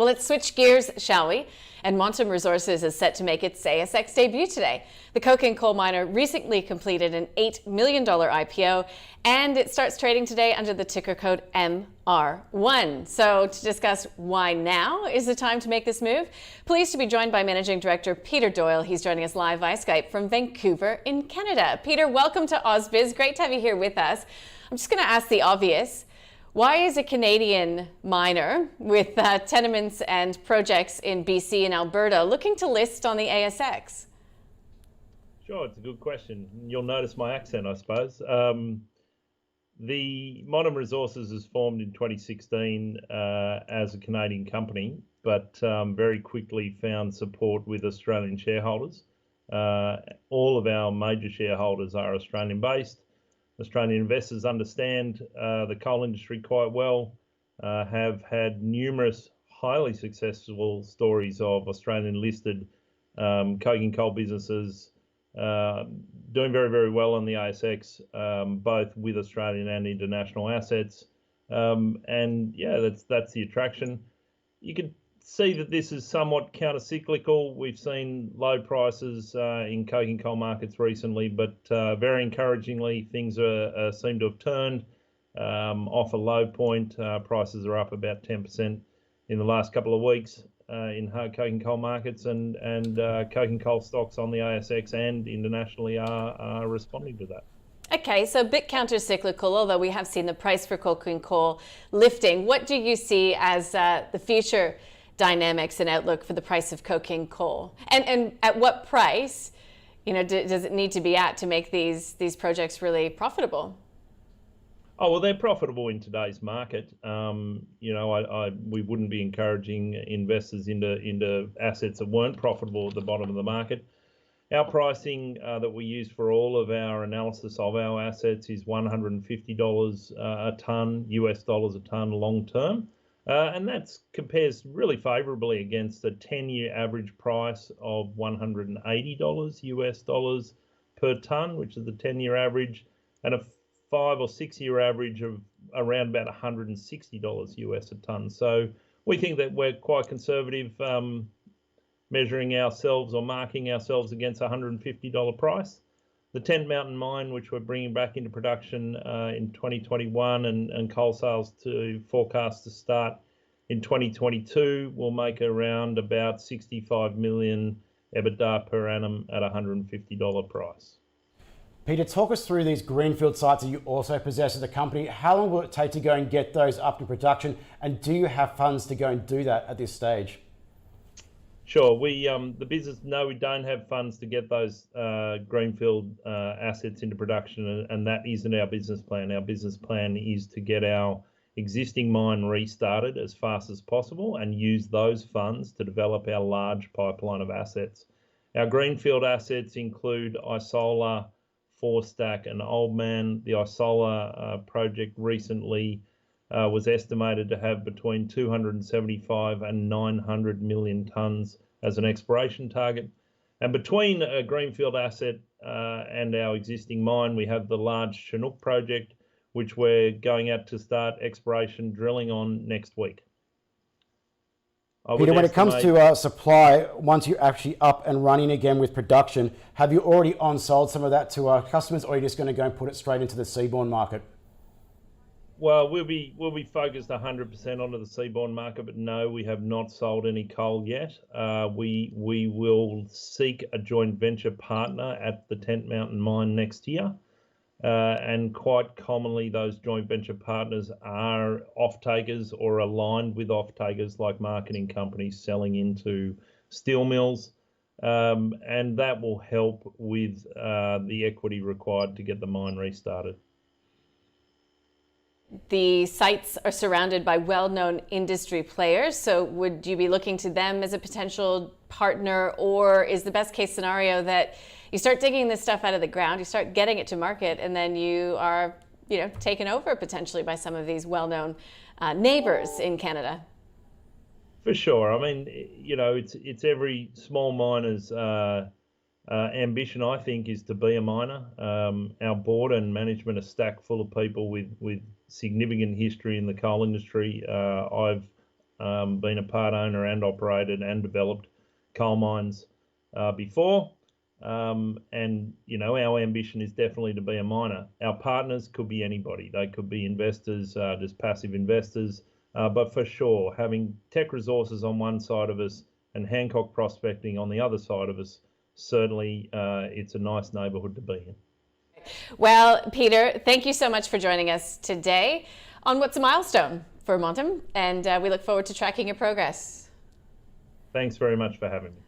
Well, let's switch gears, shall we? And Montem Resources is set to make its ASX debut today. The coking coal miner recently completed an $8 million IPO, and it starts trading today under the ticker code MR1. So to discuss why now is the time to make this move, pleased to be joined by Managing Director Peter Doyle. He's joining us live via Skype from Vancouver in Canada. Peter, welcome to AusBiz. Great to have you here with us. I'm just going to ask the obvious. Why is a Canadian miner with tenements and projects in BC and Alberta looking to list on the ASX? Sure, it's a good question. You'll notice my accent, I suppose. The Montem Resources was formed in 2016 as a Canadian company, but very quickly found support with Australian shareholders. All of our major shareholders are Australian-based. Australian investors understand the coal industry quite well, have had numerous highly successful stories of Australian listed coking coal businesses doing very, very well on the ASX, both with Australian and international assets. And yeah, that's the attraction. You can see that this is somewhat counter-cyclical. We've seen low prices in coking coal markets recently, but very encouragingly, things seem to have turned off a low point. Prices are up about 10% in the last couple of weeks in hard coking coal markets, and coking coal stocks on the ASX and internationally are responding to that. Okay, so a bit counter-cyclical, although we have seen the price for coking coal lifting. What do you see as the future dynamics and outlook for the price of coking coal, and at what price, does it need to be at to make these projects really profitable? Oh well, they're profitable in today's market. We wouldn't be encouraging investors into assets that weren't profitable at the bottom of the market. Our pricing that we use for all of our analysis of our assets is $150 a ton, US dollars a ton long term. And that compares really favourably against a 10-year average price of $180 US dollars per tonne, which is the 10-year average, and a 5 or 6 year average of around about $160 US a tonne. So we think that we're quite conservative, measuring ourselves or marking ourselves against a $150 price. The Tent Mountain mine, which we're bringing back into production in 2021, and coal sales to forecast to start in 2022, will make around about 65 million EBITDA per annum at a $150 price. Peter, talk us through these Greenfield sites that you also possess as a company. How long will it take to go and get those up to production? And do you have funds to go and do that at this stage? Sure. We don't have funds to get those Greenfield assets into production, and that isn't our business plan. Our business plan is to get our existing mine restarted as fast as possible and use those funds to develop our large pipeline of assets. Our Greenfield assets include Isola, Four Stack, and Old Man. The Isola project recently was estimated to have between 275 and 900 million tonnes as an exploration target. And between a Greenfield asset and our existing mine, we have the large Chinook project, which we're going out to start exploration drilling on next week. Peter, when it comes to supply, once you're actually up and running again with production, have you already on-sold some of that to our customers, or are you just going to go and put it straight into the seaborne market? Well, we'll be focused 100% onto the seaborne market, but no, we have not sold any coal yet. We will seek a joint venture partner at the Tent Mountain mine next year, and quite commonly those joint venture partners are off-takers or aligned with off-takers like marketing companies selling into steel mills, and that will help with the equity required to get the mine restarted. The sites are surrounded by well-known industry players, so would you be looking to them as a potential partner, or is the best case scenario that you start digging this stuff out of the ground, you start getting it to market, and then you are taken over potentially by some of these well-known neighbours in Canada? For sure. I mean, it's every small miner's ambition, I think, is to be a miner. Our board and management are stacked full of people with significant history in the coal industry. I've been a part owner and operated and developed coal mines before. And, you know, our ambition is definitely to be a miner. Our partners could be anybody. They could be investors, just passive investors. But for sure, having Teck Resources on one side of us and Hancock Prospecting on the other side of us, certainly it's a nice neighbourhood to be in. Well, Peter, thank you so much for joining us today on what's a milestone for Montem, and we look forward to tracking your progress. Thanks very much for having me.